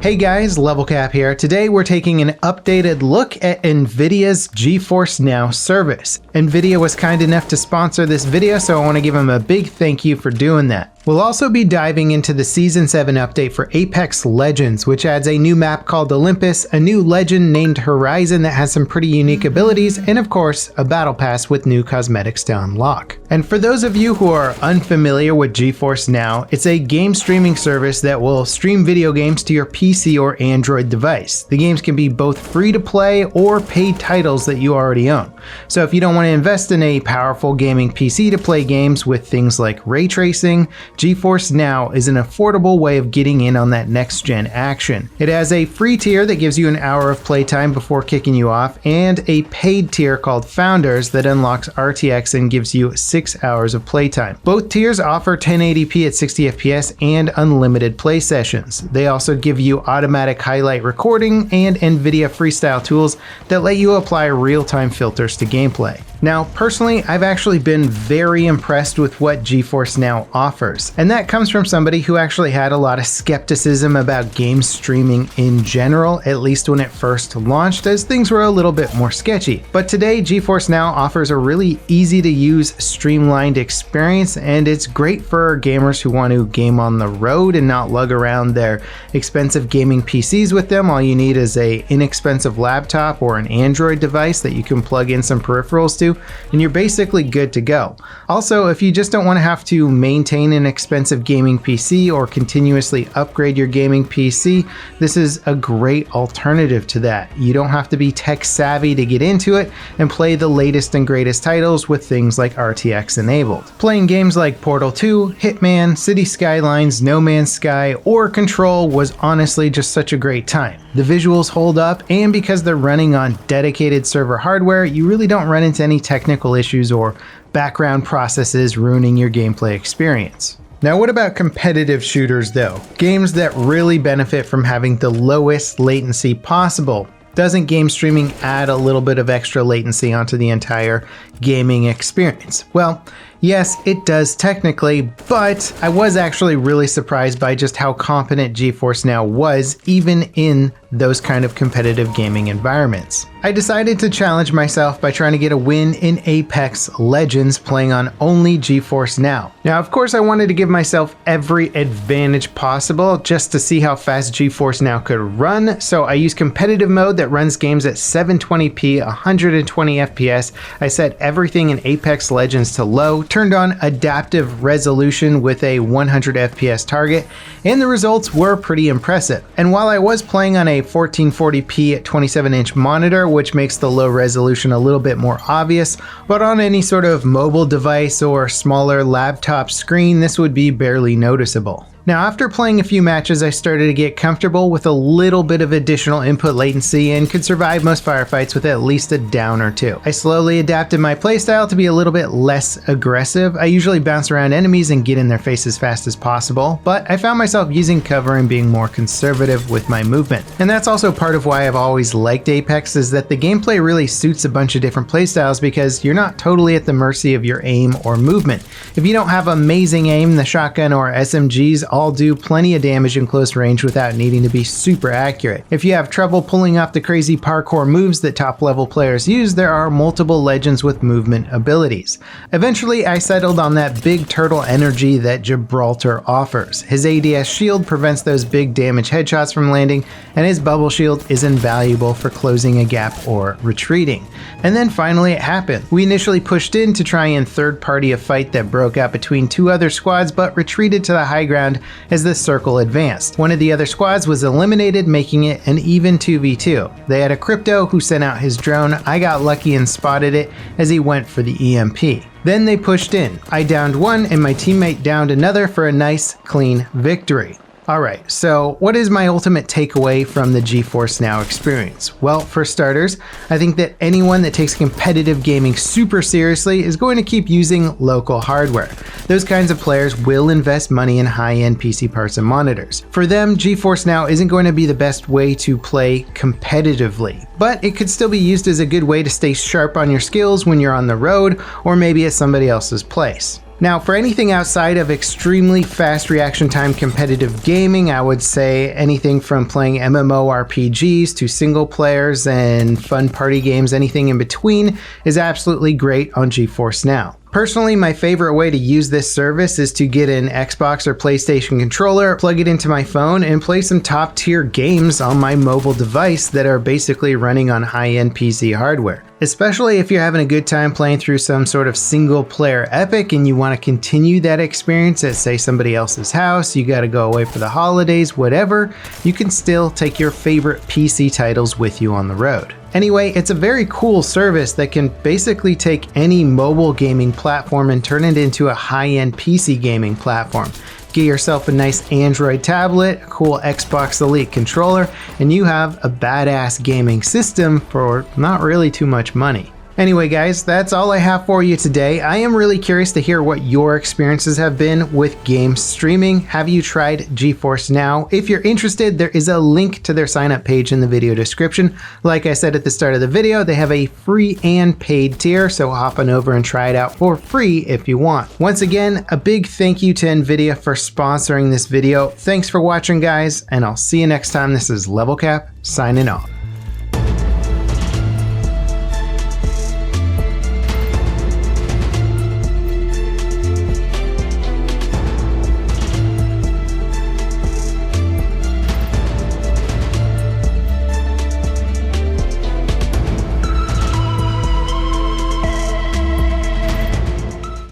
Hey guys, LevelCap here. Today we're taking an updated look at NVIDIA's GeForce Now service. NVIDIA was kind enough to sponsor this video, so I want to give them a big thank you for doing that. We'll also be diving into the Season 7 update for Apex Legends, which adds a new map called Olympus, a new legend named Horizon that has some pretty unique abilities, and of course, a battle pass with new cosmetics to unlock. And for those of you who are unfamiliar with GeForce Now, it's a game streaming service that will stream video games to your PC or Android device. The games can be both free to play or paid titles that you already own. So if you don't want to invest in a powerful gaming PC to play games with things like ray tracing, GeForce Now is an affordable way of getting in on that next-gen action. It has a free tier that gives you an hour of playtime before kicking you off, and a paid tier called Founders that unlocks RTX and gives you 6 hours of playtime. Both tiers offer 1080p at 60 FPS and unlimited play sessions. They also give you automatic highlight recording and NVIDIA Freestyle tools that let you apply real-time filters to gameplay. Now, personally, I've actually been very impressed with what GeForce Now offers, and that comes from somebody who actually had a lot of skepticism about game streaming in general, at least when it first launched, as things were a little bit more sketchy. But today, GeForce Now offers a really easy-to-use, streamlined experience, and it's great for gamers who want to game on the road and not lug around their expensive gaming PCs with them. All you need is an inexpensive laptop or an Android device that you can plug in some peripherals to, and you're basically good to go. Also, if you just don't want to have to maintain an expensive gaming PC or continuously upgrade your gaming PC, this is a great alternative to that. You don't have to be tech savvy to get into it and play the latest and greatest titles with things like RTX enabled. Playing games like Portal 2, Hitman, City Skylines, No Man's Sky, or Control was honestly just such a great time. The visuals hold up, and because they're running on dedicated server hardware, you really don't run into any technical issues or background processes ruining your gameplay experience. Now, what about competitive shooters though? Games that really benefit from having the lowest latency possible. Doesn't game streaming add a little bit of extra latency onto the entire gaming experience? Well, yes, it does technically, but I was actually really surprised by just how competent GeForce Now was, even in those kind of competitive gaming environments. I decided to challenge myself by trying to get a win in Apex Legends playing on only GeForce Now. Now, of course, I wanted to give myself every advantage possible just to see how fast GeForce Now could run, so I used competitive mode that runs games at 720p, 120 FPS. I set everything in Apex Legends to low, turned on adaptive resolution with a 100 FPS target, and the results were pretty impressive. And while I was playing on a 1440p 27-inch monitor, which makes the low resolution a little bit more obvious, but on any sort of mobile device or smaller laptop screen, this would be barely noticeable. Now, after playing a few matches, I started to get comfortable with a little bit of additional input latency and could survive most firefights with at least a down or two. I slowly adapted my playstyle to be a little bit less aggressive. I usually bounce around enemies and get in their face as fast as possible, but I found myself using cover and being more conservative with my movement. And that's also part of why I've always liked Apex, is that the gameplay really suits a bunch of different playstyles because you're not totally at the mercy of your aim or movement. If you don't have amazing aim, the shotgun or SMGs all do plenty of damage in close range without needing to be super accurate. If you have trouble pulling off the crazy parkour moves that top level players use, there are multiple legends with movement abilities. Eventually, I settled on that big turtle energy that Gibraltar offers. His ADS shield prevents those big damage headshots from landing, and his bubble shield is invaluable for closing a gap or retreating. And then finally it happened. We initially pushed in to try and third party a fight that broke out between two other squads, but retreated to the high ground as the circle advanced. One of the other squads was eliminated, making it an even 2v2. They had a crypto who sent out his drone. I got lucky and spotted it as he went for the EMP. Then they pushed in. I downed one and my teammate downed another for a nice, clean victory. Alright, so what is my ultimate takeaway from the GeForce Now experience? Well, for starters, I think that anyone that takes competitive gaming super seriously is going to keep using local hardware. Those kinds of players will invest money in high-end PC parts and monitors. For them, GeForce Now isn't going to be the best way to play competitively, but it could still be used as a good way to stay sharp on your skills when you're on the road or maybe at somebody else's place. Now, for anything outside of extremely fast reaction time competitive gaming, I would say anything from playing MMORPGs to single players and fun party games, anything in between is absolutely great on GeForce Now. Personally, my favorite way to use this service is to get an Xbox or PlayStation controller, plug it into my phone, and play some top tier games on my mobile device that are basically running on high-end PC hardware. Especially if you're having a good time playing through some sort of single player epic and you want to continue that experience at, say, somebody else's house, you got to go away for the holidays, whatever, you can still take your favorite PC titles with you on the road. Anyway, it's a very cool service that can basically take any mobile gaming platform and turn it into a high-end PC gaming platform. Get yourself a nice Android tablet, a cool Xbox Elite controller, and you have a badass gaming system for not really too much money. Anyway guys, that's all I have for you today. I am really curious to hear what your experiences have been with game streaming. Have you tried GeForce Now? If you're interested, there is a link to their sign up page in the video description. Like I said at the start of the video, they have a free and paid tier, so hop on over and try it out for free if you want. Once again, a big thank you to NVIDIA for sponsoring this video. Thanks for watching guys, and I'll see you next time. This is LevelCap signing off.